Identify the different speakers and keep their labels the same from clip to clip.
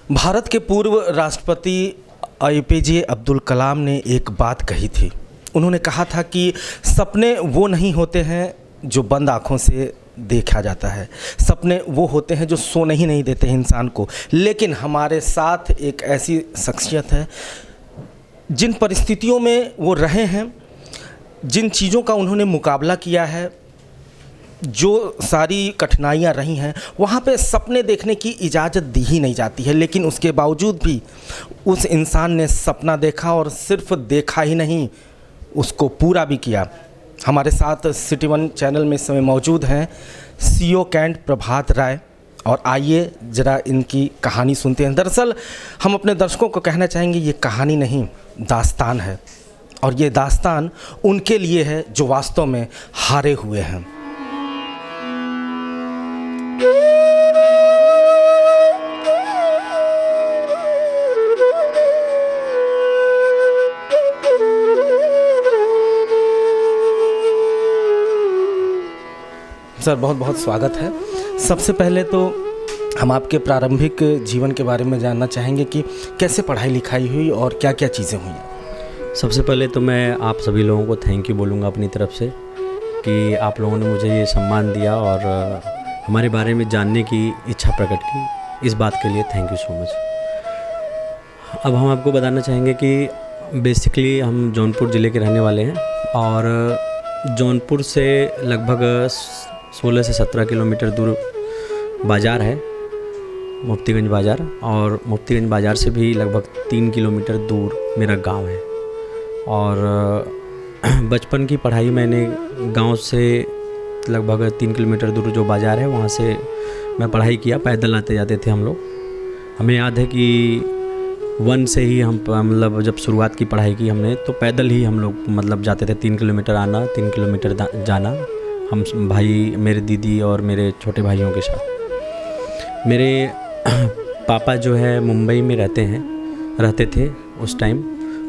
Speaker 1: भारत के पूर्व राष्ट्रपति एपीजे अब्दुल कलाम ने एक बात कही थी। उन्होंने कहा था कि सपने वो नहीं होते हैं जो बंद आँखों से देखा जाता है, सपने वो होते हैं जो सोने ही नहीं देते हैं इंसान को। लेकिन हमारे साथ एक ऐसी शख्सियत है, जिन परिस्थितियों में वो रहे हैं, जिन चीज़ों का उन्होंने मुकाबला किया है, जो सारी कठिनाइयाँ रही हैं, वहाँ पे सपने देखने की इजाज़त दी ही नहीं जाती है। लेकिन उसके बावजूद भी उस इंसान ने सपना देखा और सिर्फ देखा ही नहीं, उसको पूरा भी किया। हमारे साथ सिटी वन चैनल में इस समय मौजूद हैं सीओ कैंट प्रभात राय, और आइए ज़रा इनकी कहानी सुनते हैं। दरअसल हम अपने दर्शकों को कहना चाहेंगे, ये कहानी नहीं, दास्तान है, और ये दास्तान उनके लिए है जो वास्तव में हारे हुए हैं। सर, बहुत बहुत स्वागत है। सबसे पहले तो हम आपके प्रारंभिक जीवन के बारे में जानना चाहेंगे कि कैसे पढ़ाई लिखाई हुई और क्या क्या चीज़ें हुई।
Speaker 2: सबसे पहले तो मैं आप सभी लोगों को थैंक यू बोलूँगा अपनी तरफ से कि आप लोगों ने मुझे ये सम्मान दिया और हमारे बारे में जानने की इच्छा प्रकट की। इस बात के लिए थैंक यू सो मच। अब हम आपको बताना चाहेंगे कि बेसिकली हम जौनपुर ज़िले के रहने वाले हैं, और जौनपुर से लगभग 16 से 17 किलोमीटर दूर बाज़ार है, मुफ्तीगंज बाज़ार, और मुफ्तीगंज बाज़ार से भी लगभग 3 किलोमीटर दूर मेरा गांव है। और बचपन की पढ़ाई मैंने गांव से लगभग 3 किलोमीटर दूर जो बाज़ार है वहाँ से मैं पढ़ाई किया। पैदल आते जाते थे हम लोग। हमें याद है कि 1 से ही हम मतलब जब शुरुआत की पढ़ाई की हमने, तो पैदल ही हम लोग मतलब जाते थे। 3 किलोमीटर आना, 3 किलोमीटर जाना, हम भाई, मेरे दीदी और मेरे छोटे भाइयों के साथ। मेरे पापा जो है मुंबई में रहते थे उस टाइम,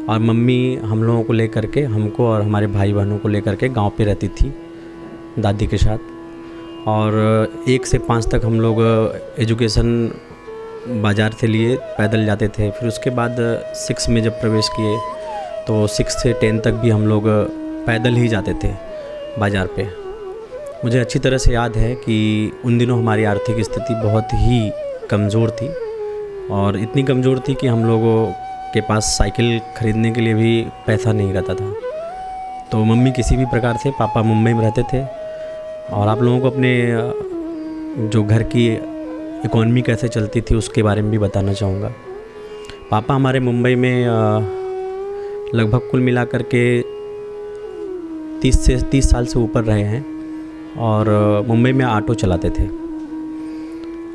Speaker 2: और मम्मी हम लोगों को लेकर के, हमको और हमारे भाई बहनों को लेकर के गांव पे रहती थी दादी के साथ। और 1 से 5 तक हम लोग एजुकेशन बाज़ार से लिए पैदल जाते थे। फिर उसके बाद 6 में जब प्रवेश किए तो 6 से 10 तक भी हम लोग पैदल ही जाते थे बाज़ार पे। मुझे अच्छी तरह से याद है कि उन दिनों हमारी आर्थिक स्थिति बहुत ही कमज़ोर थी, और इतनी कमज़ोर थी कि हम लोगों के पास साइकिल ख़रीदने के लिए भी पैसा नहीं रहता था। तो मम्मी किसी भी प्रकार से, पापा मुंबई में रहते थे। और आप लोगों को अपने जो घर की इकॉनमी कैसे चलती थी उसके बारे में भी बताना चाहूँगा। पापा हमारे मुंबई में लगभग कुल मिलाकर के 30 साल से ऊपर रहे हैं, और मुंबई में ऑटो चलाते थे।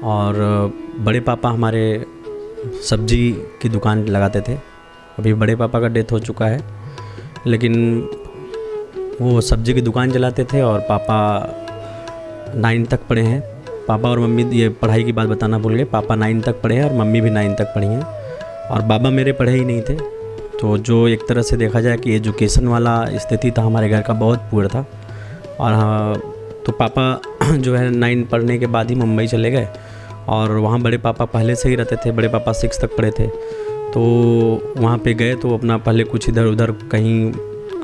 Speaker 2: और बड़े पापा हमारे सब्जी की दुकान लगाते थे। अभी बड़े पापा का डेथ हो चुका है, लेकिन वो सब्जी की दुकान चलाते थे। और पापा 9 तक पढ़े हैं। पापा और मम्मी, ये पढ़ाई की बात बताना भूल गए, पापा 9 तक पढ़े हैं और मम्मी भी 9 तक पढ़ी हैं। और बाबा मेरे पढ़े ही नहीं थे। तो जो एक तरह से देखा जाए कि एजुकेशन वाला स्थिति था हमारे घर का, बहुत पुअर था। और हाँ, तो पापा जो है 9 पढ़ने के बाद ही मुंबई चले गए, और वहाँ बड़े पापा पहले से ही रहते थे। बड़े पापा 6 तक पढ़े थे, तो वहाँ पे गए तो अपना पहले कुछ इधर उधर कहीं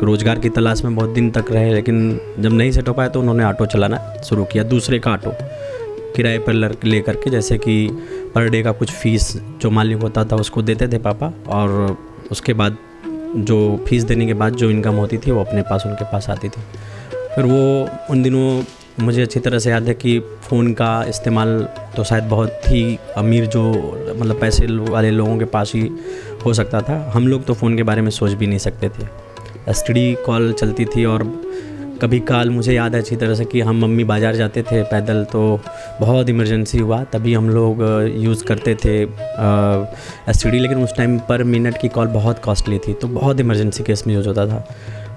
Speaker 2: रोज़गार की तलाश में बहुत दिन तक रहे। लेकिन जब नहीं सेट हो पाया तो उन्होंने ऑटो चलाना शुरू किया, दूसरे का ऑटो किराए पर ले करके। जैसे कि पर डे का कुछ फ़ीस जो मालिक होता था उसको देते थे पापा, और उसके बाद जो फ़ीस देने के बाद जो इनकम होती थी वो अपने पास, उनके पास आती थी। फिर वो उन दिनों मुझे अच्छी तरह से याद है कि फ़ोन का इस्तेमाल तो शायद बहुत ही अमीर जो मतलब पैसे वाले लोगों के पास ही हो सकता था। हम लोग तो फ़ोन के बारे में सोच भी नहीं सकते थे। एसटीडी कॉल चलती थी, और कभी काल मुझे याद है अच्छी तरह से कि हम मम्मी बाज़ार जाते थे पैदल, तो बहुत इमरजेंसी हुआ तभी हम लोग यूज़ करते थे एसटीडी। लेकिन उस टाइम पर मिनट की कॉल बहुत कॉस्टली थी, तो बहुत इमरजेंसी केस में यूज़ होता था।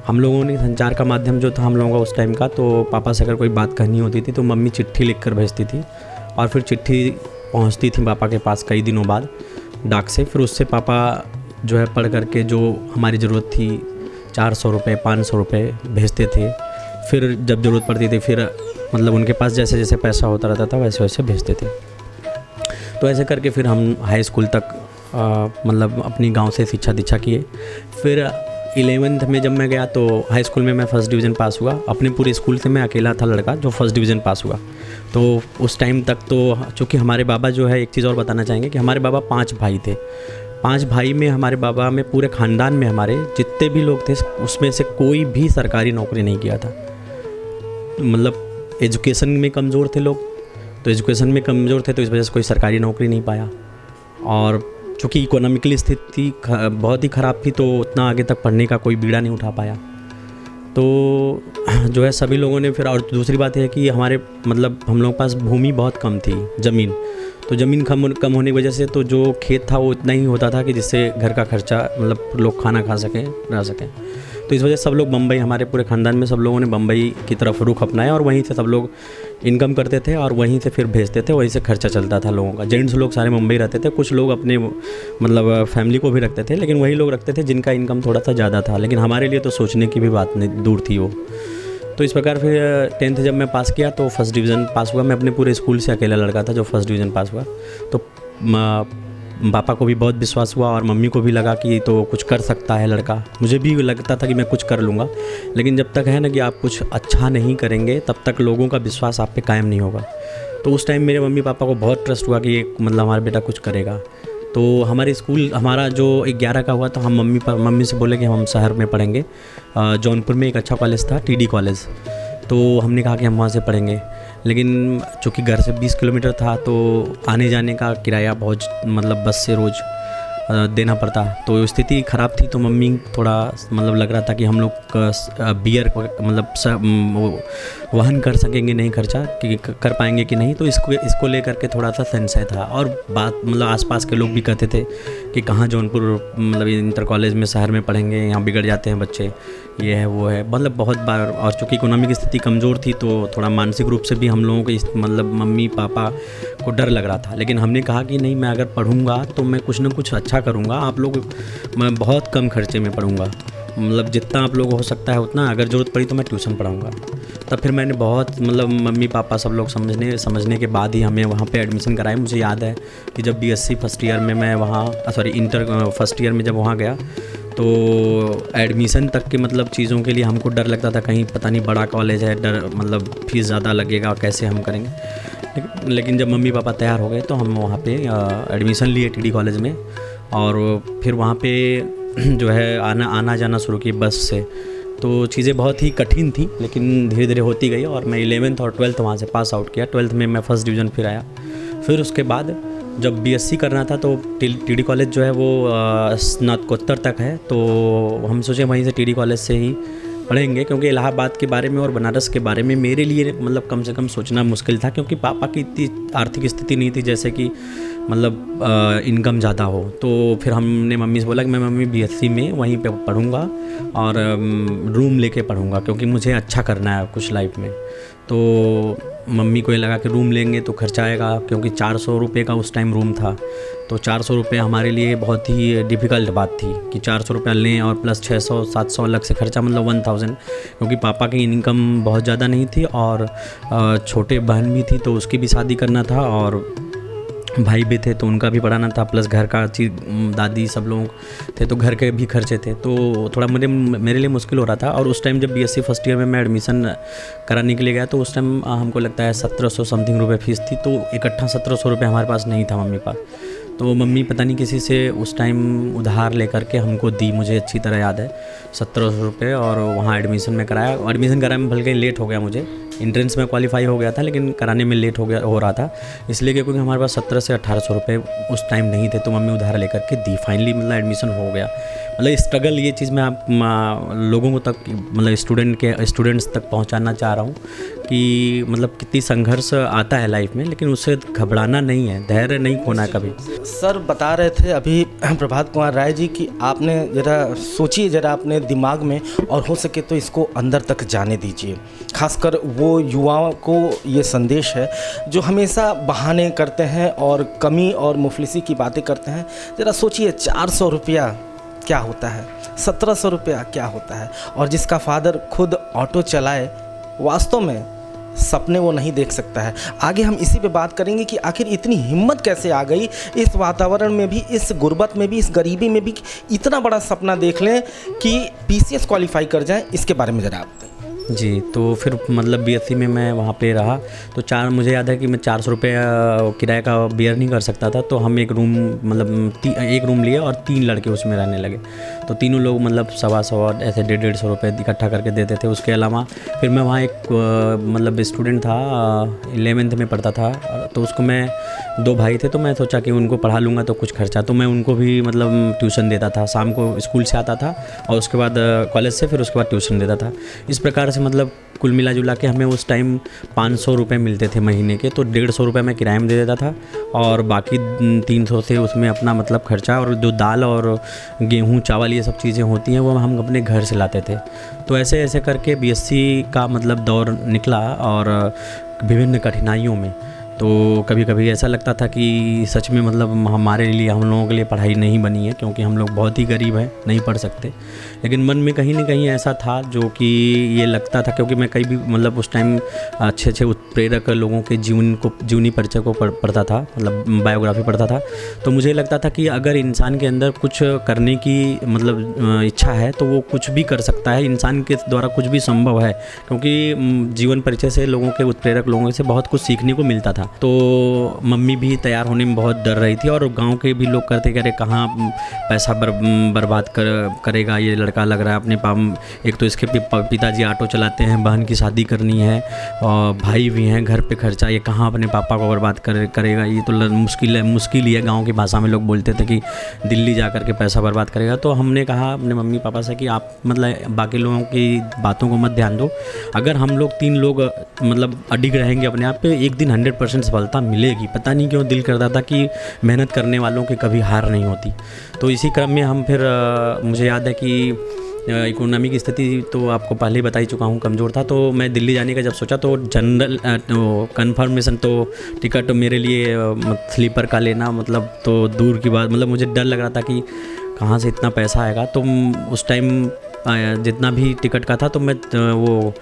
Speaker 2: हम लोगों ने संचार का माध्यम जो था हम लोगों का उस टाइम का, तो पापा से अगर कोई बात कहनी होती थी तो मम्मी चिट्ठी लिख कर भेजती थी, और फिर चिट्ठी पहुंचती थी पापा के पास कई दिनों बाद डाक से। फिर उससे पापा जो है पढ़ करके जो हमारी ज़रूरत थी 400 रुपये 500 रुपये भेजते थे। फिर जब ज़रूरत पड़ती थी फिर मतलब उनके पास जैसे जैसे पैसा होता रहता था वैसे वैसे भेजते थे। तो ऐसे करके फिर हम हाई स्कूल तक मतलब अपनी गांव से शिक्षा दीक्षा किए। फिर 11th में जब मैं गया तो हाई स्कूल में मैं फ़र्स्ट डिवीज़न पास हुआ। अपने पूरे स्कूल से मैं अकेला था लड़का जो फ़र्स्ट डिवीज़न पास हुआ। तो उस टाइम तक तो चूँकि हमारे बाबा जो है, एक चीज़ और बताना चाहेंगे कि हमारे बाबा 5 भाई थे। 5 भाई में हमारे बाबा में पूरे ख़ानदान में हमारे जितने भी लोग थे उसमें से कोई भी सरकारी नौकरी नहीं किया था। मतलब एजुकेशन में कमज़ोर थे लोग, तो एजुकेशन में कमज़ोर थे तो इस वजह से कोई सरकारी नौकरी नहीं पाया। और चूँकि इकोनॉमिकली स्थिति बहुत ही ख़राब थी तो उतना आगे तक पढ़ने का कोई बीड़ा नहीं उठा पाया। तो जो है सभी लोगों ने फिर, और दूसरी बात है कि हमारे मतलब हम लोगों के पास भूमि बहुत कम थी, ज़मीन, तो ज़मीन कम होने की वजह से तो जो खेत था वो इतना ही होता था कि जिससे घर का खर्चा मतलब लोग खाना खा सकें, रह सकें। तो इस वजह से सब लोग बम्बई, हमारे पूरे ख़ानदान में सब लोगों ने बम्बई की तरफ रुख अपनाया और वहीं से सब लोग इनकम करते थे और वहीं से फिर भेजते थे, वहीं से खर्चा चलता था लोगों का। जेंट्स लोग सारे मुंबई रहते थे, कुछ लोग अपने मतलब फैमिली को भी रखते थे, लेकिन वही लोग रखते थे जिनका इनकम थोड़ा सा ज़्यादा था। लेकिन हमारे लिए तो सोचने की भी बात नहीं, दूर थी वो। तो इस प्रकार फिर 10th जब मैं पास किया तो फर्स्ट डिवीज़न पास हुआ। मैं अपने पूरे स्कूल से अकेला लड़का था जो फर्स्ट डिवीज़न पास हुआ। तो पापा को भी बहुत विश्वास हुआ और मम्मी को भी लगा कि तो कुछ कर सकता है लड़का। मुझे भी लगता था कि मैं कुछ कर लूँगा, लेकिन जब तक है ना कि आप कुछ अच्छा नहीं करेंगे तब तक लोगों का विश्वास आप पे कायम नहीं होगा। तो उस टाइम मेरे मम्मी पापा को बहुत ट्रस्ट हुआ कि मतलब हमारा बेटा कुछ करेगा। तो हमारे स्कूल हमारा जो 11 का हुआ तो हम मम्मी से बोले कि हम शहर में पढ़ेंगे। जौनपुर में एक अच्छा कॉलेज था, TD कॉलेज, तो हमने कहा कि हम वहाँ से पढ़ेंगे। लेकिन चूँकि घर से 20 किलोमीटर था तो आने जाने का किराया बहुत मतलब बस से रोज़ देना पड़ता। तो स्थिति ख़राब थी तो मम्मी थोड़ा मतलब लग रहा था कि हम लोग बियर मतलब वहन कर सकेंगे नहीं, खर्चा कि कर पाएंगे कि नहीं। तो इसको लेकर के थोड़ा सा संशय था। और बात मतलब आसपास के लोग भी कहते थे कि कहाँ जौनपुर मतलब इंटर कॉलेज में शहर में पढ़ेंगे, यहाँ बिगड़ जाते हैं बच्चे, ये है वो है, मतलब बहुत बार। और चूँकि इकोनॉमिक स्थिति कमज़ोर थी तो थोड़ा मानसिक रूप से भी हम लोगों को मतलब मम्मी पापा को डर लग रहा था। लेकिन हमने कहा कि नहीं, मैं अगर पढ़ूंगा तो मैं कुछ ना कुछ अच्छा करूंगा। आप लोग, मैं बहुत कम खर्चे में पढ़ूंगा, मतलब जितना आप लोग हो सकता है उतना, अगर ज़रूरत पड़ी तो मैं ट्यूशन पढ़ाऊंगा। तब फिर मैंने बहुत मतलब मम्मी पापा सब लोग समझने के बाद ही हमें वहाँ पे एडमिशन कराया। मुझे याद है कि जब BSc फर्स्ट ईयर में मैं वहाँ इंटर फर्स्ट ईयर में जब वहाँ गया तो एडमिशन तक के मतलब चीज़ों के लिए हमको डर लगता था, कहीं पता नहीं बड़ा कॉलेज है, डर मतलब फीस ज़्यादा लगेगा, कैसे हम करेंगे। लेकिन जब मम्मी पापा तैयार हो गए तो हम वहाँ पे एडमिशन लिए TD कॉलेज में। और फिर वहाँ पे जो है आना जाना शुरू की बस से। तो चीज़ें बहुत ही कठिन थी लेकिन धीरे धीरे होती गई और मैं 11th और 12th वहाँ से पास आउट किया। 12th में मैं फर्स्ट डिवीज़न फिर आया। फिर उसके बाद जब BSc करना था तो TD कॉलेज जो है वो स्नातकोत्तर तक है, तो हम सोचे वहीं से TD कॉलेज से ही पढ़ेंगे, क्योंकि इलाहाबाद के बारे में और बनारस के बारे में मेरे लिए मतलब कम से कम सोचना मुश्किल था, क्योंकि पापा की इतनी आर्थिक स्थिति नहीं थी जैसे कि मतलब इनकम ज़्यादा हो। तो फिर हमने मम्मी से बोला कि मैं मम्मी BSc में वहीं पे पढ़ूँगा और रूम लेके पढ़ूँगा, क्योंकि मुझे अच्छा करना है कुछ लाइफ में। तो मम्मी को ये लगा कि रूम लेंगे तो खर्चा आएगा, क्योंकि 400 रुपये का उस टाइम रूम था। तो 400 रुपये हमारे लिए बहुत ही डिफ़िकल्ट बात थी कि 400 रुपये लें और प्लस 600-700 अलग से खर्चा, मतलब 1000, क्योंकि पापा की इनकम बहुत ज़्यादा नहीं थी और छोटे बहन भी थी तो उसकी भी शादी करना था और भाई भी थे तो उनका भी पढ़ाना था, प्लस घर का चीज़ दादी सब लोग थे तो घर के भी खर्चे थे। तो थोड़ा मेरे लिए मुश्किल हो रहा था। और उस टाइम जब BSc फर्स्ट ईयर में मैं एडमिशन कराने के लिए गया तो उस टाइम हमको लगता है 1700 समथिंग रुपये फ़ीस थी। तो इकट्ठा 1700 रुपये हमारे पास नहीं था मम्मी पास। तो मम्मी पता नहीं किसी से उस टाइम उधार लेकर के हमको दी, मुझे अच्छी तरह याद है, 1700 रुपये। और वहाँ एडमिशन में कराया। एडमिशन कराने में बल्कि लेट हो गया, मुझे इंट्रेंस में क्वालिफाई हो गया था लेकिन कराने में लेट हो रहा था, इसलिए क्योंकि हमारे पास 1700 से 1800 रुपये उस टाइम नहीं थे। तो मम्मी उधार लेकर के दी, फाइनली मतलब एडमिशन हो गया। मतलब स्ट्रगल, ये चीज़ मैं आप लोगों को तक मतलब स्टूडेंट्स तक पहुंचाना चाह रहा हूं कि मतलब कितनी संघर्ष आता है लाइफ में, लेकिन उससे घबराना नहीं है, धैर्य नहीं खोना कभी।
Speaker 1: सर बता रहे थे अभी प्रभात कुमार राय जी कि आपने ज़रा सोचिए ज़रा अपने दिमाग में, और हो सके तो इसको अंदर तक जाने दीजिए। खासकर वो युवाओं को ये संदेश है जो हमेशा बहाने करते हैं और कमी और मुफलिसी की बातें करते हैं। ज़रा सोचिए 400 रुपया क्या होता है, 1700 रुपया क्या होता है। और जिसका फादर खुद ऑटो चलाए, वास्तव में सपने वो नहीं देख सकता है। आगे हम इसी पे बात करेंगे कि आखिर इतनी हिम्मत कैसे आ गई इस वातावरण में भी, इस गुर्बत में भी, इस गरीबी में भी इतना बड़ा सपना देख लें कि पीसीएस क्वालिफाई कर जाएं। इसके बारे में ज़रा आप बताएं।
Speaker 2: जी, तो फिर मतलब बीएससी में मैं वहाँ पे रहा तो मुझे याद है कि मैं 400 रुपये किराए का बेयर नहीं कर सकता था। तो हम एक रूम मतलब एक रूम लिए और 3 लड़के उसमें रहने लगे। तो तीनों लोग मतलब 125 ऐसे 150 रुपये इकट्ठा करके देते थे। उसके अलावा फिर मैं वहाँ एक मतलब स्टूडेंट था, 11th में पढ़ता था, तो उसको मैं 2 भाई थे, तो मैं सोचा कि उनको पढ़ा लूँगा तो कुछ खर्चा, तो मैं उनको भी मतलब ट्यूशन देता था। शाम को स्कूल से आता था और उसके बाद कॉलेज से, फिर उसके बाद ट्यूशन देता था। इस प्रकार से मतलब कुल मिला जुला के हमें उस टाइम 500 रुपये मिलते थे महीने के। तो 150 रुपये मैं किराए में दे देता था और बाकी 300 से उसमें अपना मतलब खर्चा, और जो दाल और गेहूँ चावल ये सब चीज़ें होती हैं वो हम अपने घर से लाते थे। तो ऐसे ऐसे करके बीएससी का मतलब दौर निकला और विभिन्न कठिनाइयों में। तो कभी कभी ऐसा लगता था कि सच में मतलब हमारे लिए, हम लोगों के लिए पढ़ाई नहीं बनी है, क्योंकि हम लोग बहुत ही गरीब हैं, नहीं पढ़ सकते। लेकिन मन में कहीं ना कहीं ऐसा था जो कि ये लगता था, क्योंकि मैं कई भी मतलब उस टाइम अच्छे अच्छे उत्प्रेरक लोगों के जीवनी परिचय को पढ़ता था, मतलब बायोग्राफी पढ़ता था। तो मुझे लगता था कि अगर इंसान के अंदर कुछ करने की मतलब इच्छा है तो वो कुछ भी कर सकता है, इंसान के द्वारा कुछ भी संभव है, क्योंकि जीवन परिचय से लोगों के उत्प्रेरक लोगों से बहुत कुछ सीखने को मिलता था। तो मम्मी भी तैयार होने में बहुत डर रही थी और गांव के भी लोग करते करे कहाँ पैसा बर्बाद करेगा ये लड़का, लग रहा है अपने एक तो इसके पिताजी ऑटो चलाते हैं, बहन की शादी करनी है और भाई भी हैं, घर पे खर्चा, ये कहाँ अपने पापा को बर्बाद करेगा, ये तो मुश्किल ही है। गाँव की भाषा में लोग बोलते थे कि दिल्ली जा कर के पैसा बर्बाद करेगा। तो हमने कहा अपने मम्मी पापा से कि आप मतलब बाकी लोगों की बातों को मत ध्यान दो, अगर हम लोग 3 लोग मतलब अडिग रहेंगे अपने आप पे, एक दिन 100% सफलता मिलेगी। पता नहीं क्यों दिल करता था कि मेहनत करने वालों की कभी हार नहीं होती। तो इसी क्रम में हम फिर मुझे याद है कि इकोनॉमी की स्थिति तो आपको पहले ही बता ही चुका हूँ, कमज़ोर था। तो मैं दिल्ली जाने का जब सोचा तो जनरल कन्फर्मेशन तो टिकट मेरे लिए स्लीपर का लेना मतलब तो दूर की बात, मतलब मुझे डर लग रहा था कि कहाँ से इतना पैसा आएगा। तो उस टाइम जितना भी टिकट का था तो मैं वो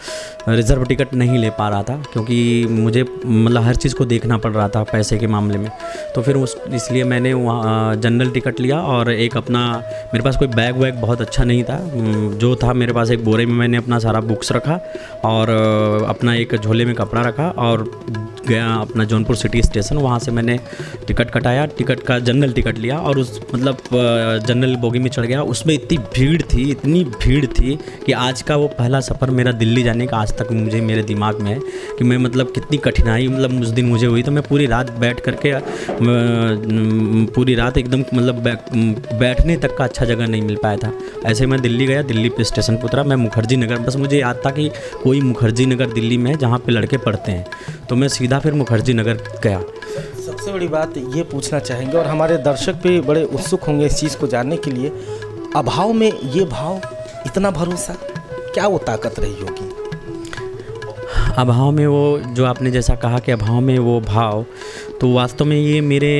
Speaker 2: रिज़र्व टिकट नहीं ले पा रहा था, क्योंकि मुझे मतलब हर चीज़ को देखना पड़ रहा था पैसे के मामले में। तो फिर इसलिए मैंने वहाँ जनरल टिकट लिया और एक अपना, मेरे पास कोई बैग वैग बहुत अच्छा नहीं था, जो था मेरे पास एक बोरे में मैंने अपना सारा बुक्स रखा और अपना एक झोले में कपड़ा रखा और गया अपना जौनपुर सिटी स्टेशन। वहाँ से मैंने टिकट कटाया, टिकट का जनरल टिकट लिया और उस मतलब जनरल बोगी में चढ़ गया। उसमें इतनी भीड़ थी कि आज का वो पहला सफ़र मेरा दिल्ली जाने का आज तक मुझे मेरे दिमाग में है कि मैं मतलब कितनी कठिनाई मतलब उस दिन मुझे हुई। तो मैं पूरी रात बैठ करके पूरी रात एकदम मतलब बैठने तक का अच्छा जगह नहीं मिल पाया था। ऐसे मैं दिल्ली गया, दिल्ली पे स्टेशन पर उतरा, मैं मुखर्जी नगर, बस मुझे याद था कि कोई मुखर्जी नगर दिल्ली में है जहाँ पे लड़के पढ़ते हैं, तो मैं सीधा फिर मुखर्जी नगर गया।
Speaker 1: सबसे बड़ी बात ये पूछना चाहेंगे और हमारे दर्शक भी बड़े उत्सुक होंगे इस चीज़ को जानने के लिए, अभाव में ये भाव, इतना भरोसा, क्या वो ताकत रही होगी?
Speaker 2: अभाव में वो जो आपने जैसा कहा कि अभाव में वो भाव, तो वास्तव में ये मेरे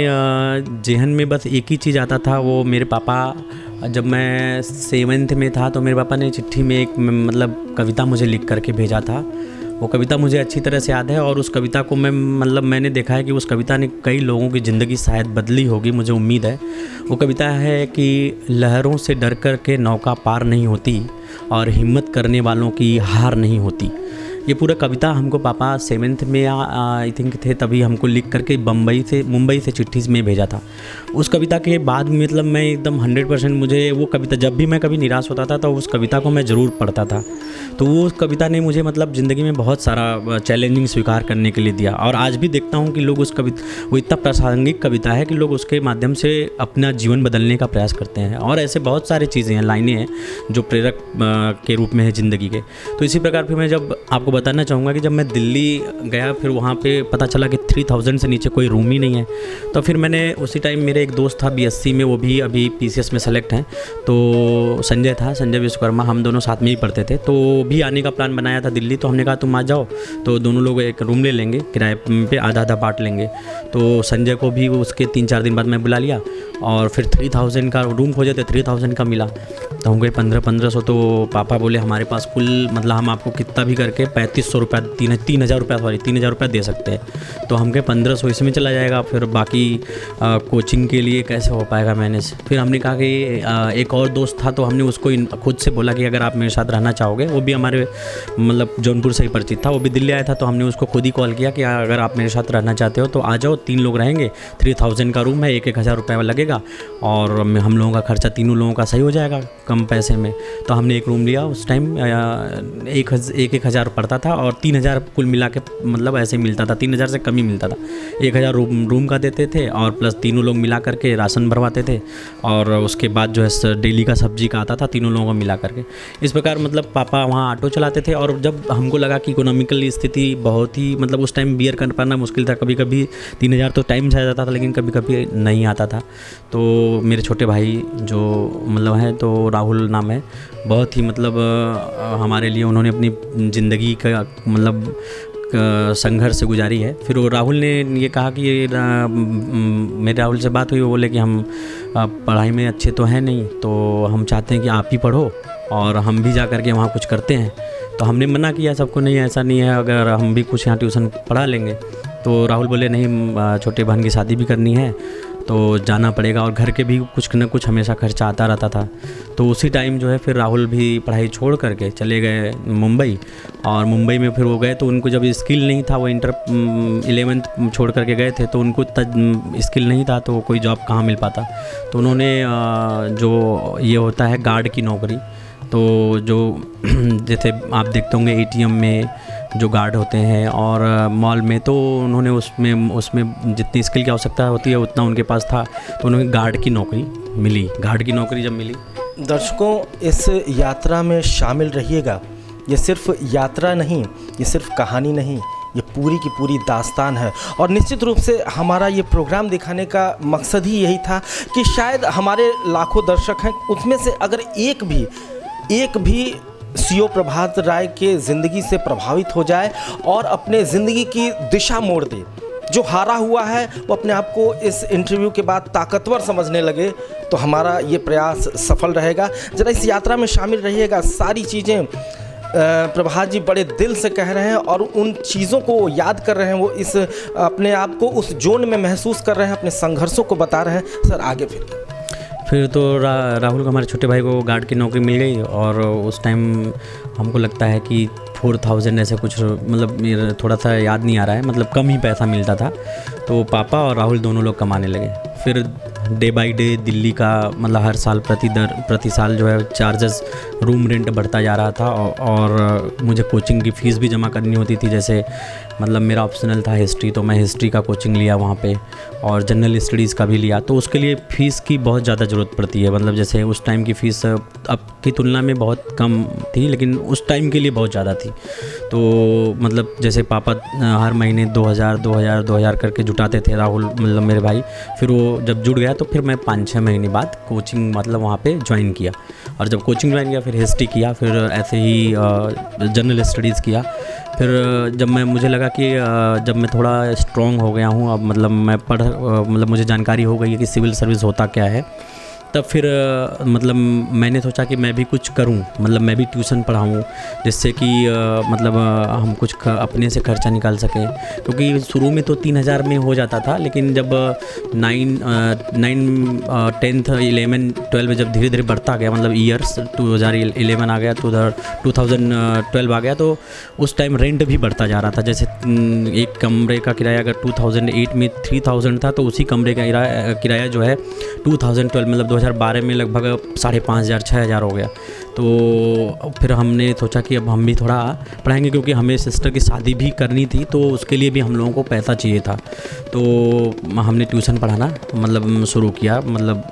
Speaker 2: जेहन में बस एक ही चीज़ आता था। वो मेरे पापा, जब मैं 7th में था तो मेरे पापा ने चिट्ठी में एक मतलब कविता मुझे लिख करके भेजा था। वो कविता मुझे अच्छी तरह से याद है और उस कविता को मैंने देखा है कि उस कविता ने कई लोगों की ज़िंदगी शायद बदली होगी, मुझे उम्मीद है। वो कविता है कि लहरों से डर कर के नौका पार नहीं होती और हिम्मत करने वालों की हार नहीं होती। ये पूरा कविता हमको पापा 7th में आई थिंक थे तभी हमको लिख करके मुंबई से चिट्ठी में भेजा था। उस कविता के बाद मतलब मैं एकदम 100% मुझे वो कविता, जब भी मैं कभी निराश होता था तो उस कविता को मैं ज़रूर पढ़ता था। तो वो कविता ने मुझे मतलब ज़िंदगी में बहुत सारा चैलेंजिंग स्वीकार करने के लिए दिया और आज भी देखता हूँ कि लोग उस कविता, वो इतना प्रासंगिक कविता है कि लोग उसके माध्यम से अपना जीवन बदलने का प्रयास करते हैं। और ऐसे बहुत सारी चीज़ें हैं, लाइनें हैं जो प्रेरक के रूप में है ज़िंदगी के। तो इसी प्रकार फिर मैं जब आपको बताना चाहूँगा कि जब मैं दिल्ली गया फिर वहाँ पे पता चला कि 3000 से नीचे कोई रूम ही नहीं है। तो फिर मैंने उसी टाइम, मेरे एक दोस्त था बीएससी में, वो भी अभी पीसीएस में सेलेक्ट हैं, तो संजय विश्वकर्मा, हम दोनों साथ में ही पढ़ते थे। तो भी आने का प्लान बनाया था दिल्ली। तो हमने कहा तुम आ जाओ, तो दोनों लोग एक रूम ले लेंगे किराए पे, आधा बांट लेंगे। तो संजय को भी उसके 3-4 दिन बाद मैं बुला लिया और फिर 3000 का रूम खोजे थे, 3000 का मिला। तो हम गए 1500। तो पापा बोले हमारे पास कुल मतलब हम आपको कितना भी करके 3500 रुपया 3000 रुपया सॉरी 3000 रुपया दे सकते हैं। तो हम कहे 1500 इसमें चला जाएगा, फिर बाकी कोचिंग के लिए कैसे हो पाएगा मैनेज। फिर हमने कहा कि एक और दोस्त था, तो हमने उसको खुद से बोला कि अगर आप मेरे साथ रहना चाहोगे, वो भी हमारे मतलब जौनपुर से ही परिचित था, वो भी दिल्ली आया था, तो हमने उसको खुद ही कॉल किया कि अगर आप मेरे साथ रहना चाहते हो तो आ जाओ, 3 लोग रहेंगे, 3000 का रूम है, 1000 रुपये लगेगा और हम लोगों का खर्चा तीनों लोगों का सही हो जाएगा कम पैसे में। तो हमने एक रूम लिया, उस टाइम 1000 पड़ता था और 3000 कुल मिला के मतलब ऐसे ही मिलता था, 3000 से कम ही मिलता था। 1000 रूम का देते थे और प्लस तीनों लोग मिला करके राशन भरवाते थे और उसके बाद जो है डेली का सब्जी का आता था तीनों लोगों को मिला करके। इस प्रकार मतलब पापा वहाँ ऑटो चलाते थे और जब हमको लगा कि इकोनॉमिकल स्थिति बहुत ही मतलब उस टाइम बियर कर पाना मुश्किल था, कभी कभी 3000 तो टाइम से आ जाता था लेकिन कभी कभी नहीं आता था। तो मेरे छोटे भाई जो मतलब हैं, तो राहुल नाम है, बहुत ही मतलब हमारे लिए उन्होंने अपनी ज़िंदगी का मतलब संघर्ष से गुजारी है। फिर वो राहुल ने ये कहा कि मेरे राहुल से बात हुई, वो बोले कि हम पढ़ाई में अच्छे तो हैं नहीं, तो हम चाहते हैं कि आप ही पढ़ो और हम भी जा कर के वहाँ कुछ करते हैं। तो हमने मना किया सबको, नहीं ऐसा नहीं है, अगर हम भी कुछ यहाँ ट्यूशन पढ़ा लेंगे। तो राहुल बोले नहीं, छोटे बहन की शादी भी करनी है तो जाना पड़ेगा और घर के भी कुछ न कुछ हमेशा खर्चा आता रहता था। तो उसी टाइम जो है फिर राहुल भी पढ़ाई छोड़ करके चले गए मुंबई और मुंबई में फिर वो गए तो उनको जब स्किल नहीं था, वो इंटर 11th छोड़ करके गए थे तो उनको स्किल नहीं था तो कोई जॉब कहाँ मिल पाता। तो उन्होंने जो ये होता है गार्ड की नौकरी, तो जो जैसे आप देखते होंगे ATM में जो गार्ड होते हैं और मॉल में, तो उन्होंने उसमें जितनी स्किल की आवश्यकता होती है उतना उनके पास था, तो उन्हें गार्ड की नौकरी मिली। गार्ड की नौकरी जब मिली,
Speaker 1: दर्शकों इस यात्रा में शामिल रहिएगा। ये सिर्फ यात्रा नहीं, ये सिर्फ कहानी नहीं, ये पूरी की पूरी दास्तान है। और निश्चित रूप से हमारा ये प्रोग्राम दिखाने का मकसद ही यही था कि शायद हमारे लाखों दर्शक हैं, उसमें से अगर एक भी CO प्रभात राय के ज़िंदगी से प्रभावित हो जाए और अपने ज़िंदगी की दिशा मोड़ दे, जो हारा हुआ है वो अपने आप को इस इंटरव्यू के बाद ताकतवर समझने लगे, तो हमारा ये प्रयास सफल रहेगा। ज़रा इस यात्रा में शामिल रहिएगा। सारी चीज़ें प्रभात जी बड़े दिल से कह रहे हैं और उन चीज़ों को याद कर रहे हैं, वो इस अपने आप को उस जोन में महसूस कर रहे हैं, अपने संघर्षों को बता रहे हैं। सर आगे
Speaker 2: फिर तो राहुल को, हमारे छोटे भाई को गार्ड की नौकरी मिल गई और उस टाइम हमको लगता है कि 4000 ऐसे कुछ, मतलब थोड़ा सा याद नहीं आ रहा है, मतलब कम ही पैसा मिलता था। तो पापा और राहुल दोनों लोग कमाने लगे। फिर डे बाय डे दिल्ली का मतलब हर साल प्रति साल जो है चार्जेस, रूम रेंट बढ़ता जा रहा था और मुझे कोचिंग की फ़ीस भी जमा करनी होती थी। जैसे मतलब मेरा ऑप्शनल था हिस्ट्री, तो मैं हिस्ट्री का कोचिंग लिया वहाँ पे और जनरल स्टडीज़ का भी लिया, तो उसके लिए फ़ीस की बहुत ज़्यादा ज़रूरत पड़ती है। मतलब जैसे उस टाइम की फ़ीस अब की तुलना में बहुत कम थी, लेकिन उस टाइम के लिए बहुत ज़्यादा थी। तो मतलब जैसे पापा हर महीने 2000 करके जुटाते थे, राहुल मतलब मेरे भाई। फिर वो जब जुड़ गया तो फिर मैं 5-6 महीने बाद कोचिंग मतलब वहाँ पे ज्वाइन किया और जब कोचिंग ज्वाइन किया फिर हिस्ट्री किया, फिर ऐसे ही जनरल स्टडीज़ किया। फिर जब मुझे लगा कि जब मैं थोड़ा स्ट्रॉन्ग हो गया हूँ, अब मतलब मैं मतलब मुझे जानकारी हो गई है कि सिविल सर्विस होता क्या है, तब फिर मतलब मैंने सोचा कि मैं भी कुछ करूं, मतलब मैं भी ट्यूशन पढ़ाऊं, जिससे कि मतलब हम कुछ अपने से खर्चा निकाल सकें। क्योंकि शुरू में तो 3000 में हो जाता था, लेकिन जब 10th 11 12 जब धीरे धीरे बढ़ता गया, मतलब ईयर्स 2011 आ गया, 2012 आ गया, तो उस टाइम रेंट भी बढ़ता जा रहा था। जैसे एक कमरे का किराया अगर 2008 में 3000 था, तो उसी कमरे का किराया जो है 2012 मतलब 2012 में लगभग 5500-6000 हो गया। तो फिर हमने सोचा कि अब हम भी थोड़ा पढ़ाएंगे, क्योंकि हमें सिस्टर की शादी भी करनी थी, तो उसके लिए भी हम लोगों को पैसा चाहिए था। तो हमने ट्यूशन पढ़ाना मतलब शुरू किया, मतलब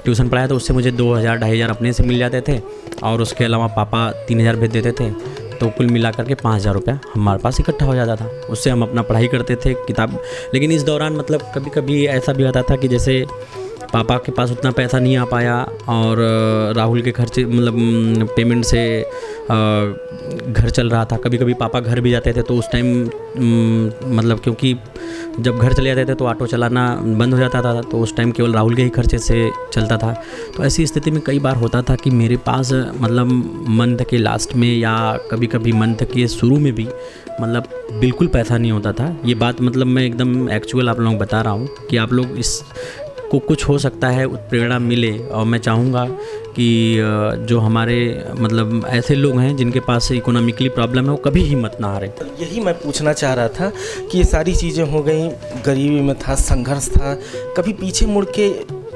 Speaker 2: ट्यूशन पढ़ाया तो उससे मुझे 2000-2500 अपने से मिल जाते थे और उसके अलावा पापा 3000 भेज देते थे, तो कुल मिला करके 5000 रुपया हमारे पास इकट्ठा हो जाता था। उससे हम अपना पढ़ाई करते थे, किताब। लेकिन इस दौरान मतलब कभी कभी ऐसा भी होता था कि जैसे पापा के पास उतना पैसा नहीं आ पाया और राहुल के खर्चे मतलब पेमेंट से घर चल रहा था। कभी कभी पापा घर भी जाते थे तो उस टाइम मतलब क्योंकि जब घर चले जाते थे तो ऑटो चलाना बंद हो जाता था, तो उस टाइम केवल राहुल के ही खर्चे से चलता था। तो ऐसी स्थिति में कई बार होता था कि मेरे पास मतलब मंथ के लास्ट में या कभी कभी मंथ के शुरू में भी मतलब बिल्कुल पैसा नहीं होता था। ये बात मतलब मैं एकदम एक्चुअल आप लोगों को बता रहा हूँ कि आप लोग इस को कुछ हो सकता है उत्प्रेरणा मिले। और मैं चाहूँगा कि जो हमारे मतलब ऐसे लोग हैं जिनके पास इकोनॉमिकली प्रॉब्लम है वो कभी हिम्मत ना हारे।
Speaker 1: यही मैं पूछना चाह रहा था कि ये सारी चीज़ें हो गई, गरीबी में था, संघर्ष था, कभी पीछे मुड़ के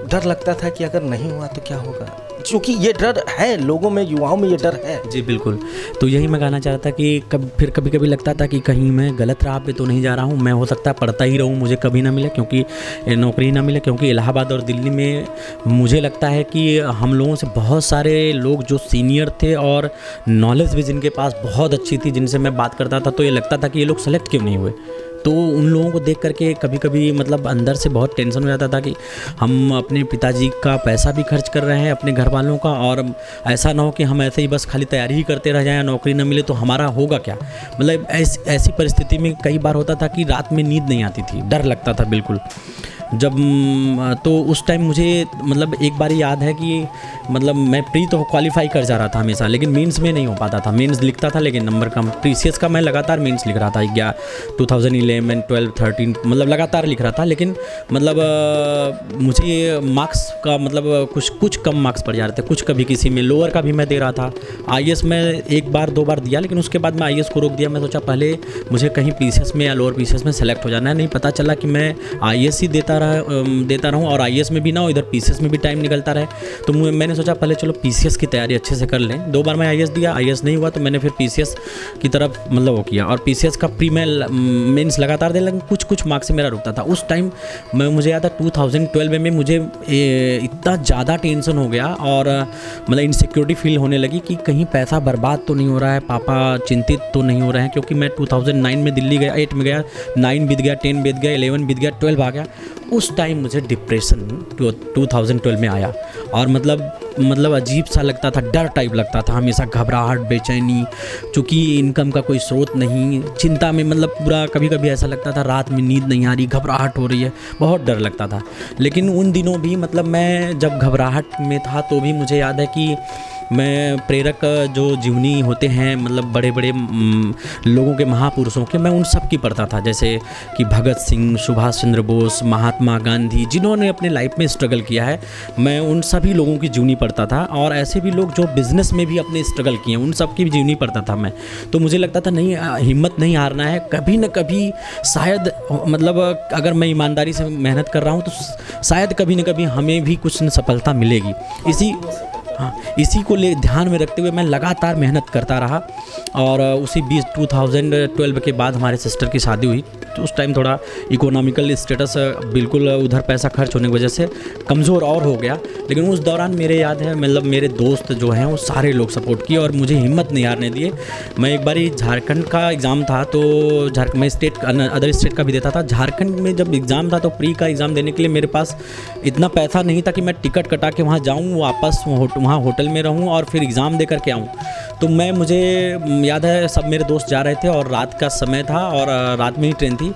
Speaker 1: डर लगता था कि अगर नहीं हुआ तो क्या होगा? क्योंकि ये डर है लोगों में, युवाओं में ये डर है।
Speaker 2: जी बिल्कुल। तो यही मैं कहना चाह रहा था कि फिर कभी कभी लगता था कि कहीं मैं गलत राह पे तो नहीं जा रहा हूँ, मैं हो सकता है पढ़ता ही रहूँ, मुझे कभी ना मिले, क्योंकि नौकरी ना मिले। क्योंकि इलाहाबाद और दिल्ली में मुझे लगता है कि हम लोगों से बहुत सारे लोग जो सीनियर थे और नॉलेज भी जिनके पास बहुत अच्छी थी, जिनसे मैं बात करता था तो ये लगता था कि ये लोग सेलेक्ट क्यों नहीं हुए। तो उन लोगों को देख करके कभी कभी मतलब अंदर से बहुत टेंशन हो जाता था कि हम अपने पिताजी का पैसा भी खर्च कर रहे हैं, अपने घर वालों का, और ऐसा ना हो कि हम ऐसे ही बस खाली तैयारी ही करते रह जाएं, नौकरी ना मिले तो हमारा होगा क्या। मतलब ऐसी परिस्थिति में कई बार होता था कि रात में नींद नहीं आती थी, डर लगता था बिल्कुल। जब तो उस टाइम मुझे मतलब एक बार याद है कि मतलब मैं प्री तो क्वालिफाई कर जा रहा था हमेशा, लेकिन मेंस में नहीं हो पाता था। मेंस लिखता था लेकिन नंबर कम। प्रीसीएस का मैं लगातार मेंस लिख रहा था, 2011, 12, 13 मतलब लगातार लिख रहा था, लेकिन मतलब मुझे मार्क्स का मतलब कुछ कम मार्क्स पड़ जा रहे थे। कुछ कभी किसी में लोअर का भी मैं दे रहा था। आईएएस में एक बार 2 बार दिया, लेकिन उसके बाद मैं आईएएस को रोक दिया। मैं सोचा पहले मुझे कहीं पीसीएस में या लोअर पीसीएस में सेलेक्ट हो जाना है। नहीं, पता चला कि मैं आईएएस ही देता रहूं और आईएएस में भी ना हो, इधर पीसीएस में भी टाइम निकलता रहे। तो मैंने सोचा पहले चलो पीसीएस की तैयारी अच्छे से कर लें। 2 बार मैं आईएएस दिया, आईएएस नहीं हुआ तो मैंने फिर पीसीएस की तरफ मतलब वो किया, और पीसीएस का प्री मेंस लगातार दे, लेकिन कुछ मार्क्स से मेरा रुकता था। उस टाइम मुझे याद है 2012 में मुझे इतना ज़्यादा टेंशन हो गया और मतलब इनसिक्योरिटी फील होने लगी कि कहीं पैसा बर्बाद तो नहीं हो रहा है, पापा चिंतित तो नहीं हो रहे हैं। क्योंकि मैं 2009 में दिल्ली गया, 8 में गया, 9 बीत गया, 10 बीत गया, 11 बीत गया, 12 आ गया। उस टाइम मुझे डिप्रेशन 2012 में आया और मतलब अजीब सा लगता था, डर टाइप लगता था, हमेशा घबराहट, बेचैनी, चूँकि इनकम का कोई स्रोत नहीं, चिंता में मतलब पूरा कभी कभी ऐसा लगता था रात में नींद नहीं आ रही, घबराहट हो रही है, बहुत डर लगता था। लेकिन उन दिनों भी मतलब मैं जब घबराहट में था तो भी मुझे याद है कि मैं प्रेरक जो जीवनी होते हैं मतलब बड़े बड़े लोगों के, महापुरुषों के, मैं उन सब की पढ़ता था। जैसे कि भगत सिंह, सुभाष चंद्र बोस, महात्मा गांधी, जिन्होंने अपने लाइफ में स्ट्रगल किया है, मैं उन सभी लोगों की जीवनी पढ़ता था। और ऐसे भी लोग जो बिज़नेस में भी अपने स्ट्रगल किए हैं, उन सब की भी जीवनी पढ़ता था मैं। तो मुझे लगता था नहीं, हिम्मत नहीं हारना है, कभी न कभी शायद मतलब अगर मैं ईमानदारी से मेहनत कर रहा हूँ तो शायद कभी न कभी हमें भी कुछ सफलता मिलेगी। इसी को ध्यान में रखते हुए मैं लगातार मेहनत करता रहा। और उसी 2012 के बाद हमारे सिस्टर की शादी हुई। तो उस टाइम थोड़ा इकोनॉमिकल स्टेटस बिल्कुल उधर पैसा खर्च होने की वजह से कमज़ोर और हो गया। लेकिन उस दौरान मेरे याद है मतलब मेरे दोस्त जो हैं वो सारे लोग सपोर्ट किए और मुझे हिम्मत नहीं हारने दिए। मैं एक बार झारखंड का एग्ज़ाम था तो मैं अदर स्टेट का भी देता था। झारखंड में जब एग्ज़ाम था तो प्री का एग्ज़ाम देने के लिए मेरे पास इतना पैसा नहीं था कि मैं टिकट कटा के वहाँ जाऊँ, वापस वहाँ होटल में रहूँ और फिर एग्ज़ाम दे करके आऊँ। तो मुझे याद है सब मेरे दोस्त जा रहे थे और रात का समय था और रात में ही ट्रेन थी।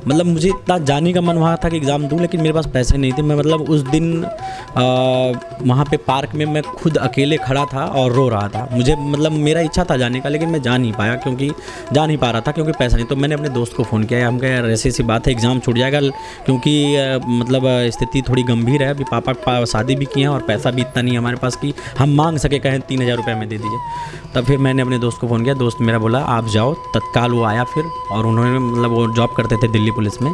Speaker 2: मतलब मुझे इतना जाने का मन वहाँ था कि एग्ज़ाम दूँ, लेकिन मेरे पास पैसे नहीं थे। मैं मतलब उस दिन वहाँ पे पार्क में मैं खुद अकेले खड़ा था और रो रहा था। मुझे मतलब मेरा इच्छा था जाने का, लेकिन मैं जा नहीं पा रहा था क्योंकि पैसा नहीं। तो मैंने अपने दोस्त को फ़ोन किया, हम कहे यार ऐसी सी बात है, एग्ज़ाम छूट जाएगा, क्योंकि मतलब स्थिति थोड़ी गंभीर है, अभी पापा शादी भी किए हैं और पैसा भी इतना नहीं है हमारे पास कि हम मांग सके, कहें 3000 रुपये में दे दीजिए। तब फिर मैंने अपने दोस्त को फ़ोन किया, दोस्त मेरा बोला आप जाओ। तत्काल वो आया फिर, और उन्होंने मतलब वो जॉब करते थे दिल्ली पुलिस में,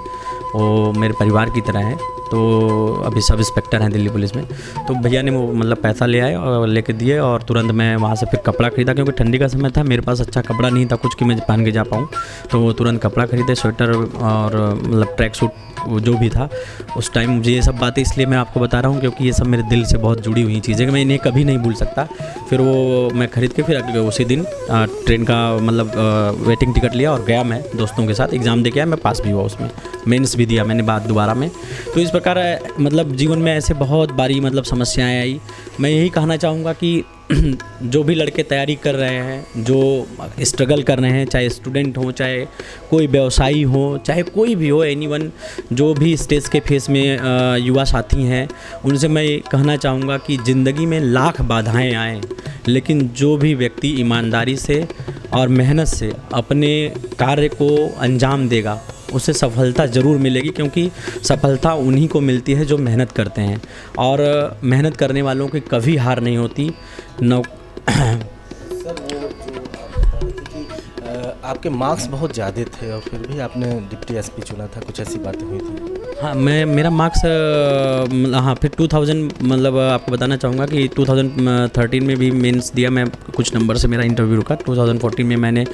Speaker 2: वो मेरे परिवार की तरह है, तो अभी सब इंस्पेक्टर हैं दिल्ली पुलिस में। तो भैया ने वो मतलब पैसा ले आए और लेके दिए और तुरंत मैं वहाँ से फिर कपड़ा ख़रीदा, क्योंकि ठंडी का समय था, मेरे पास अच्छा कपड़ा नहीं था कुछ कि मैं पहन के जा पाऊँ। तो वो तुरंत कपड़ा ख़रीदे, स्वेटर और मतलब ट्रैक सूट जो भी था उस टाइम। मुझे ये सब बातें इसलिए मैं आपको बता रहा हूँ क्योंकि ये सब मेरे दिल से बहुत जुड़ी हुई चीज़ें कि मैं इन्हें कभी नहीं भूल सकता। फिर वो मैं ख़रीद के फिर उसी दिन ट्रेन का मतलब वेटिंग टिकट लिया और गया मैं दोस्तों के साथ। एग्ज़ाम दे के आया, मैं पास भी हुआ, उसमें मेंस भी दिया मैंने बाद दोबारा में। तो इस प्रकार मतलब जीवन में ऐसे बहुत बहुत बारी मतलब समस्याएं आई। मैं यही कहना चाहूँगा कि जो भी लड़के तैयारी कर रहे हैं, जो स्ट्रगल कर रहे हैं, चाहे स्टूडेंट हो, चाहे कोई व्यवसायी हो, चाहे कोई भी हो, एनीवन, जो भी स्टेज के फेस में युवा साथी हैं, उनसे मैं कहना चाहूँगा कि ज़िंदगी में लाख बाधाएं आएँ, लेकिन जो भी व्यक्ति ईमानदारी से और मेहनत से अपने कार्य को अंजाम देगा, उसे सफलता ज़रूर मिलेगी, क्योंकि सफलता उन्हीं को मिलती है जो मेहनत करते हैं, और मेहनत करने वालों की कभी हार नहीं होती।
Speaker 1: सर, वो जो आपके मार्क्स बहुत ज़्यादा थे और फिर भी आपने डिप्टी एसपी चुना था, कुछ ऐसी बातें हुई थी?
Speaker 2: हाँ, मेरा मार्क्स हाँ, फिर 2000 मतलब आपको बताना चाहूँगा कि 2013 में भी मेंस दिया मैं, कुछ नंबर से मेरा इंटरव्यू रुका। 2014 में मैंने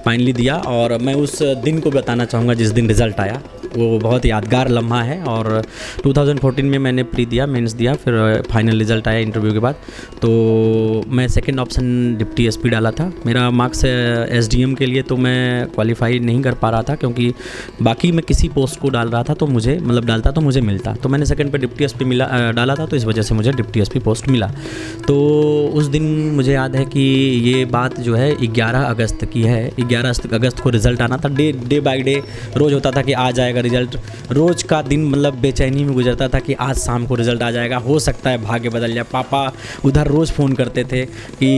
Speaker 2: फाइनली दिया, और मैं उस दिन को बताना चाहूँगा जिस दिन रिज़ल्ट आया, वो बहुत यादगार लम्हा है। और 2014 में मैंने प्री दिया, मेंस दिया, फिर फाइनल रिज़ल्ट आया इंटरव्यू के बाद, तो मैं सेकंड ऑप्शन डिप्टी एसपी डाला था। मेरा मार्क्स एसडीएम के लिए तो मैं क्वालिफाई नहीं कर पा रहा था, क्योंकि बाकी मैं किसी पोस्ट को डाल रहा था तो मुझे मतलब डालता तो मुझे मिलता, तो मैंने सेकंड पे डिप्टी एसपी डाला था, तो इस वजह से मुझे डिप्टी एसपी पोस्ट मिला। तो उस दिन मुझे याद है कि ये बात जो है 11 अगस्त की है। 11 अगस्त को रिज़ल्ट आना था। डे बाय डे रोज़ होता था कि आ जाएगा रिज़ल्ट, रोज़ का दिन मतलब बेचैनी में गुजरता था कि आज शाम को रिज़ल्ट आ जाएगा, हो सकता है भाग्य बदल जाए। पापा उधर रोज़ फ़ोन करते थे कि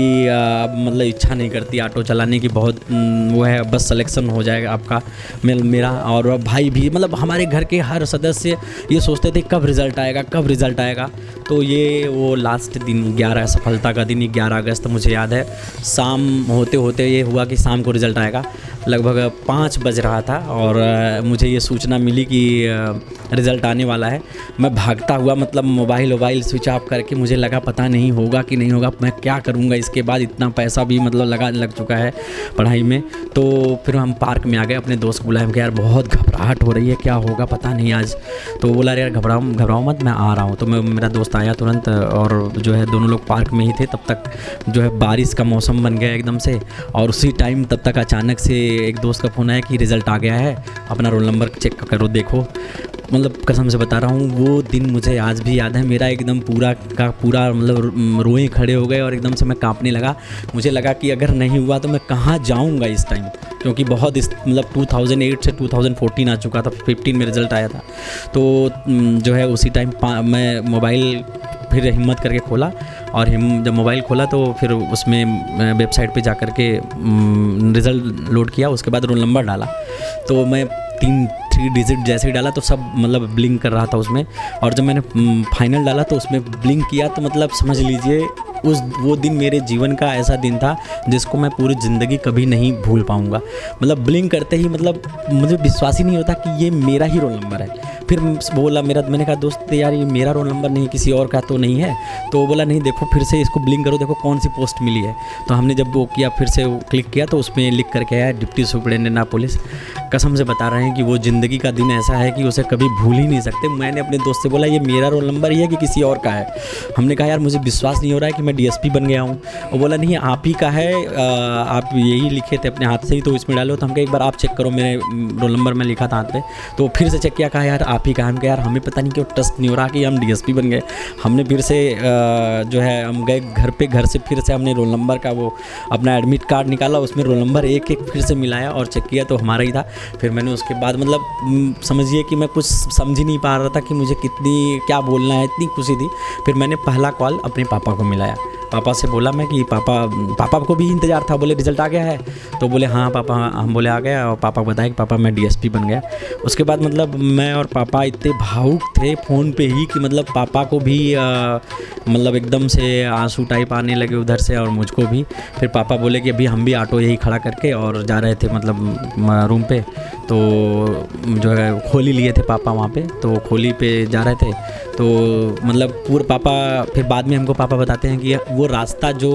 Speaker 2: मतलब इच्छा नहीं करती ऑटो चलाने की, बहुत वो है, बस सिलेक्शन हो जाएगा आपका, मेरा। और भाई भी, मतलब हमारे घर के हर सदस्य ये सोचते थे कब रिज़ल्ट आएगा, कब रिज़ल्ट आएगा। तो ये वो लास्ट दिन 11 सफलता का दिन 11 अगस्त मुझे याद है। शाम होते होते ये हुआ कि शाम को रिज़ल्ट आएगा, लगभग 5 बज रहा था, और मुझे ये सूचना मिली कि रिज़ल्ट आने वाला है। मैं भागता हुआ मतलब मोबाइल स्विच ऑफ करके, मुझे लगा पता नहीं होगा कि नहीं होगा, मैं क्या करूँगा इसके बाद, इतना पैसा भी मतलब लग चुका है पढ़ाई में। तो फिर हम पार्क में आ गए, अपने दोस्त को बुलाया कि यार बहुत घबराहट हो रही है, क्या होगा पता नहीं आज। तो बोला यार घबराओ मत, मैं आ रहा हूँ। तो मेरा दोस्त आया तुरंत, और जो है दोनों लोग पार्क में ही थे। तब तक जो है बारिश का मौसम बन गया एकदम से, और उसी टाइम तब तक अचानक से एक दोस्त का फ़ोन आया कि रिज़ल्ट आ गया है, अपना रोल नंबर चेक करो देखो। मतलब कसम से बता रहा हूँ, वो दिन मुझे आज भी याद है। मेरा एकदम पूरा का पूरा मतलब रोए खड़े हो गए, और एकदम से मैं कांपने लगा। मुझे लगा कि अगर नहीं हुआ तो मैं कहाँ जाऊँगा इस टाइम, क्योंकि बहुत मतलब 2008 से 2014 आ चुका था, 15 में रिज़ल्ट आया था। तो जो है उसी टाइम मैं मोबाइल फिर हिम्मत करके खोला, और जब मोबाइल खोला तो फिर उसमें वेबसाइट पे जा कर के रिज़ल्ट लोड किया, उसके बाद रोल नंबर डाला। तो मैं 3 डिजिट जैसे ही डाला तो सब मतलब ब्लिंक कर रहा था उसमें, और जब मैंने फाइनल डाला तो उसमें ब्लिंक किया, तो मतलब समझ लीजिए वो दिन मेरे जीवन का ऐसा दिन था जिसको मैं पूरी ज़िंदगी कभी नहीं भूल पाऊँगा। मतलब ब्लिंक करते ही मतलब मुझे विश्वास ही नहीं होता कि ये मेरा ही रोल नंबर है। फिर बोला मैंने कहा दोस्त यार ये मेरा रोल नंबर नहीं, किसी और का तो नहीं है। तो बोला नहीं देखो फिर से इसको ब्लिंक करो, देखो कौन सी पोस्ट मिली है। तो हमने जब वो किया, फिर से वो क्लिक किया, तो उसमें लिख करके आया डिप्टी सुपरिटेंडेंट ऑफ पुलिस। कसम से बता रहे हैं कि वो ज़िंदगी का दिन ऐसा है कि उसे कभी भूल ही नहीं सकते। मैंने अपने दोस्त से बोला ये मेरा रोल नंबर ही है कि किसी और का है। हमने कहा यार मुझे विश्वास नहीं हो रहा है कि मैं डीएसपी बन गया हूँ। वो बोला नहीं आप ही का है, आप यही लिखे थे अपने हाथ से ही, तो इसमें डालो। तो हम कहा एक बार आप चेक करो, मेरे रोल नंबर में लिखा था हाथ पे। तो फिर से चेक किया, कहा यार आप ही का। हम कहा यार हमें पता नहीं क्यों ट्रस्ट नहीं हो रहा कि हम डीएसपी बन गए। हमने फिर से जो है हम गए घर से फिर से हमने रोल नंबर का वो अपना एडमिट कार्ड निकाला, उसमें रोल नंबर एक फिर से मिलाया और चेक किया तो हमारा ही था। फिर मैंने उसके बाद मतलब समझिए कि मैं कुछ समझ ही नहीं पा रहा था कि मुझे कितनी क्या बोलना है, इतनी खुशी थी। फिर मैंने पहला कॉल अपने पापा को मिलाया, पापा से बोला मैं कि पापा को भी इंतज़ार था। बोले रिज़ल्ट आ गया है? तो बोले हाँ पापा। हम बोले आ गया। और पापा को बताया कि पापा मैं डीएसपी बन गया। उसके बाद मतलब मैं और पापा इतने भावुक थे फ़ोन पे ही कि मतलब पापा को भी मतलब एकदम से आंसू टाइप आने लगे उधर से, और मुझको भी। फिर पापा बोले कि अभी हम भी ऑटो यही खड़ा करके और जा रहे थे मतलब रूम पे। तो जो है खोली लिए थे पापा वहाँ पे, तो खोली पे जा रहे थे। तो मतलब पूरे पापा फिर बाद में हमको पापा बताते हैं कि वो रास्ता जो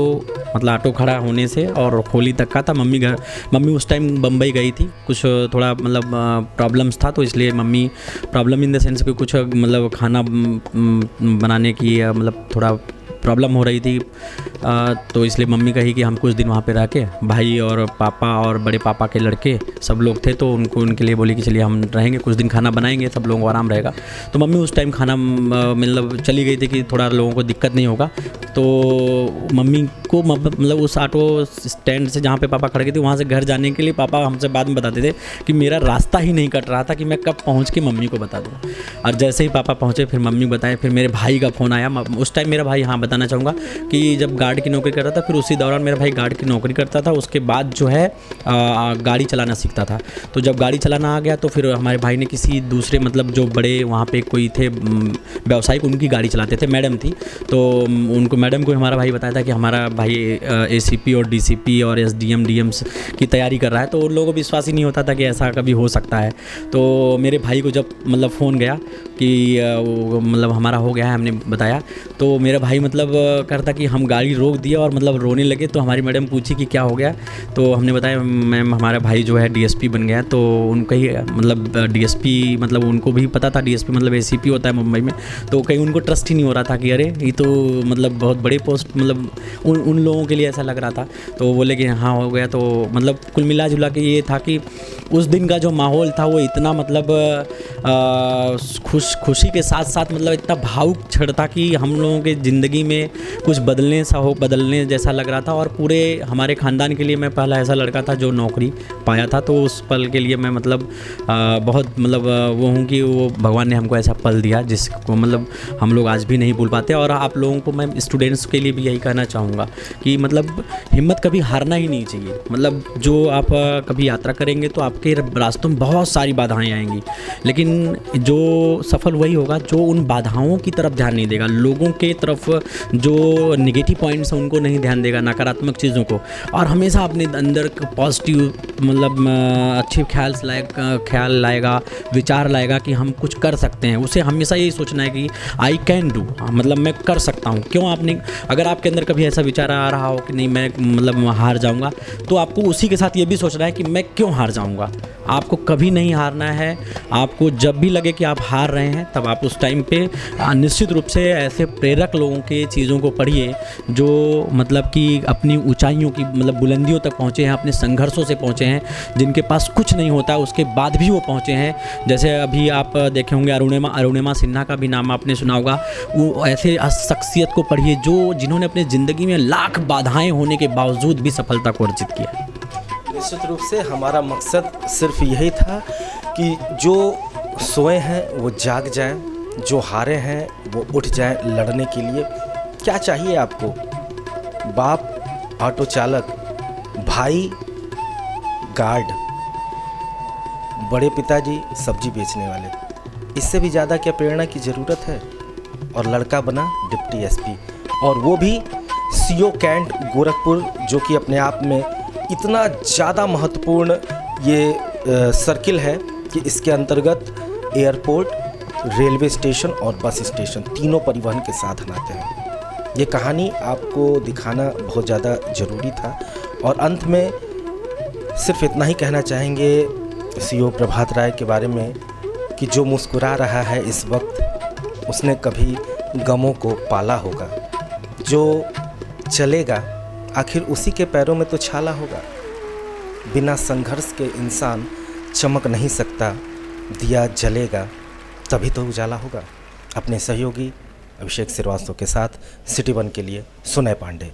Speaker 2: मतलब ऑटो खड़ा होने से और खोली तक का था। मम्मी उस टाइम बम्बई गई थी, कुछ थोड़ा मतलब प्रॉब्लम्स था, तो इसलिए mummy problem in the sense कि कुछ मतलब खाना बनाने की मतलब थोड़ा प्रॉब्लम हो रही थी, तो इसलिए मम्मी कही कि हम कुछ दिन वहाँ पे रह के, भाई और पापा और बड़े पापा के लड़के सब लोग थे, तो उनके लिए बोली कि चलिए हम रहेंगे कुछ दिन, खाना बनाएंगे, सब लोगों को आराम रहेगा। तो मम्मी उस टाइम खाना मतलब चली गई थी कि थोड़ा लोगों को दिक्कत नहीं होगा। तो मम्मी को मतलब उस ऑटो स्टैंड से जहाँ पे पापा खड़े थे वहाँ से घर जाने के लिए पापा हमसे बाद में बताते थे कि मेरा रास्ता ही नहीं कट रहा था कि मैं कब पहुँच के मम्मी को बता दूँ। और जैसे ही पापा पहुँचे फिर मम्मी को बताया, फिर मेरे भाई का फ़ोन आया। उस टाइम मेरा भाई, हाँ बताना चाहूँगा कि जब गार्ड की नौकरी कर रहा था, फिर उसी दौरान मेरा भाई गार्ड की नौकरी करता था, उसके बाद जो है गाड़ी चलाना सीखता था। तो जब गाड़ी चलाना आ गया तो फिर हमारे भाई ने किसी दूसरे मतलब जो बड़े वहाँ पे कोई थे व्यावसायिक, उनकी गाड़ी चलाते थे, मैडम थी, तो उनको मैडम को हमारा भाई बताया था कि हमारा भाई ACP और DCP और SDM DMs की तैयारी कर रहा है। तो उन लोगों को विश्वास ही नहीं होता था कि ऐसा कभी हो सकता है। तो मेरे भाई को जब मतलब फ़ोन गया कि मतलब हमारा हो गया है, हमने बताया, तो मेरा भाई मतलब करता कि हम गाड़ी रोक दिए और मतलब रोने लगे। तो हमारी मैडम पूछी कि क्या हो गया, तो हमने बताया मैम हमारा भाई जो है DSP बन गया। तो उनको ही मतलब DSP मतलब उनको भी पता था DSP मतलब ACP होता है मुंबई में, तो कहीं उनको ट्रस्ट ही नहीं हो रहा था कि अरे ये तो मतलब बहुत बड़े पोस्ट, मतलब उन लोगों के लिए ऐसा लग रहा था। तो बोले कि हाँ हो गया। तो मतलब कुल मिला जुला के ये था कि उस दिन का जो माहौल था वो इतना मतलब खुशी के साथ साथ मतलब इतना भावुक क्षण था कि हम लोगों के ज़िंदगी में कुछ बदलने जैसा लग रहा था। और पूरे हमारे ख़ानदान के लिए मैं पहला ऐसा लड़का था जो नौकरी पाया था। तो उस पल के लिए मैं मतलब बहुत मतलब वो हूँ कि वो भगवान ने हमको ऐसा पल दिया जिसको मतलब हम लोग आज भी नहीं भूल पाते। और आप लोगों को, मैं स्टूडेंट्स के लिए भी यही कहना चाहूँगा कि मतलब हिम्मत कभी हारना ही नहीं चाहिए। मतलब जो आप कभी यात्रा करेंगे तो आपके रास्तों में बहुत सारी बाधाएं आएंगी, लेकिन जो सफल वही होगा जो उन बाधाओं की तरफ ध्यान नहीं देगा, लोगों के तरफ जो नेगेटिव पॉइंट्स हैं उनको नहीं ध्यान देगा, नकारात्मक चीज़ों को, और हमेशा अपने अंदर पॉजिटिव मतलब अच्छे ख्याल लाएगा, विचार लाएगा कि हम कुछ कर सकते हैं। उसे हमेशा यही सोचना है कि आई कैन डू, मतलब मैं कर सकता हूँ। क्यों आपने, अगर आपके अंदर कभी ऐसा विचार आ रहा हो कि नहीं मैं मतलब हार जाऊँगा, तो आपको उसी के साथ ये भी सोचना है कि मैं क्यों हार जाऊँगा। आपको कभी नहीं हारना है। आपको जब भी लगे कि आप हार रहे हैं तब आप उस टाइम पे निश्चित रूप से ऐसे प्रेरक लोगों के चीज़ों को पढ़िए जो मतलब कि अपनी ऊंचाइयों की मतलब बुलंदियों तक पहुँचे हैं, अपने संघर्षों से पहुँचे हैं, जिनके पास कुछ नहीं होता उसके बाद भी वो पहुँचे हैं। जैसे अभी आप देखे होंगे अरुणिमा सिन्हा का भी नाम आपने सुना होगा। वो ऐसे शख्सियत को पढ़िए जिन्होंने अपनी ज़िंदगी में लाख बाधाएँ होने के बावजूद भी सफलता को अर्जित किया।
Speaker 1: निश्चित रूप से हमारा मकसद सिर्फ यही था कि जो सोए हैं वो जाग जाएं, जो हारे हैं वो उठ जाएं लड़ने के लिए। क्या चाहिए आपको? बाप ऑटो चालक, भाई गार्ड, बड़े पिताजी सब्जी बेचने वाले, इससे भी ज़्यादा क्या प्रेरणा की ज़रूरत है? और लड़का बना डिप्टी SP, और वो भी CO कैंट गोरखपुर, जो कि अपने आप में इतना ज़्यादा महत्वपूर्ण ये सर्किल है कि इसके अंतर्गत एयरपोर्ट, रेलवे स्टेशन और बस स्टेशन तीनों परिवहन के साधन आते हैं। ये कहानी आपको दिखाना बहुत ज़्यादा ज़रूरी था। और अंत में सिर्फ इतना ही कहना चाहेंगे CO प्रभात राय के बारे में कि जो मुस्कुरा रहा है इस वक्त, उसने कभी गमों को पाला होगा। जो चलेगा आखिर उसी के पैरों में तो छाला होगा। बिना संघर्ष के इंसान चमक नहीं सकता। दिया जलेगा तभी तो उजाला होगा। अपने सहयोगी अभिषेक श्रीवास्तव के साथ सिटी 1 के लिए सुनय पांडे।